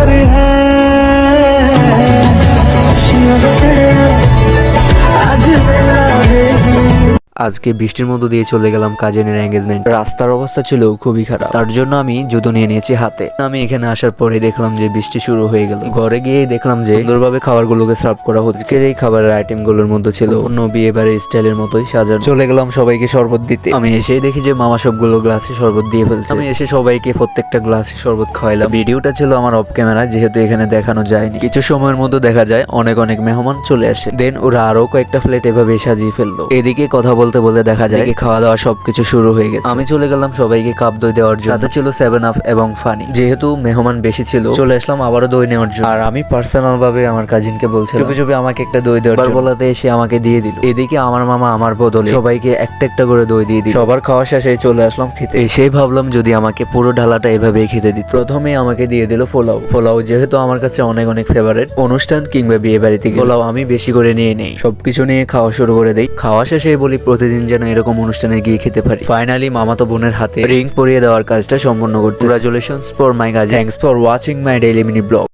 प्यार है आज मेरा আজকে বৃষ্টির মধ্য দিয়ে চলে গেলাম কাজিনের এঙ্গেজমেন্ট। রাস্তার অবস্থা ছিল খুবই খারাপ, তার জন্য আমি জুতো নিয়ে নিয়েছি হাতে। আমি এখানে আসার পরে দেখলাম যে বৃষ্টি শুরু হয়ে গেল। ঘরে গিয়ে দেখলাম যে সুন্দরভাবে খাবারগুলোকে সার্ভ করা হচ্ছে। এই খাবারের আইটেম গুলোর মধ্যে ছিল অন্য বিয়ে বাড়ির স্টাইলের মতোই সাজানো। চলে গেলাম সবাইকে শরবত দিতে। আমি এসেই দেখি যে মামা সবগুলো গ্লাসে শরবত দিয়ে ফেলছে। আমি এসে সবাইকে প্রত্যেকটা গ্লাসে শরবত খাওয়াইলাম। ভিডিওটা ছিল আমার অফ ক্যামেরা, যেহেতু এখানে দেখানো যায়নি। কিছু সময়ের মধ্যে দেখা যায় অনেক অনেক মেহমান চলে আসে। দেন ওরা আরো কয়েকটা প্লেট এভাবে সাজিয়ে ফেললো। এদিকে কথা বলতে বলতে দেখা যায় খাওয়া দাওয়া সবকিছু শুরু হয়ে গেছে। আমি চলে গেলাম সবাইকে কাপ দই দেওয়ার জন্য। সাথে ছিল 7 আপ এবং ফানি। যেহেতু মেহমান বেশি ছিল, চলে আসলাম আবারও দই নেওয়ার জন্য। আর আমি পার্সোনাল ভাবে আমার কাজিনকে বলছিলাম চুপে চুপে আমাকে একটা দই দেওয়ার জন্য। বলাতে এসে আমাকে দিয়ে দিল। এদিকে আমার মামা আমার বদলে সবাইকে একটা একটা করে দই দিয়ে দিল। সবার খাওয়া শেষে চলে আসলাম খেতে। এসেই ভাবলাম যদি আমাকে পুরো ঢালাটা এভাবেই খেতে দিত। প্রথমে আমাকে দিয়ে দিল পোলাও। পোলাও যেহেতু আমার কাছে অনেক অনেক ফেভারিট, অনুষ্ঠান কিংবা বিয়ে বাড়িতে পোলাও আমি বেশি করে নিয়ে নেই। সবকিছু নিয়ে খাওয়া শুরু করে দেই। খাওয়া শেষে বলি প্রতিদিন যেন এরকম অনুষ্ঠানে গিয়ে খেতে পারি। ফাইনালি মামাতো বোনের হাতে রিং পরিয়ে দেওয়ার কাজটা সম্পন্ন করতে। Congratulations for my Gazi. Thanks for watching my daily mini blog.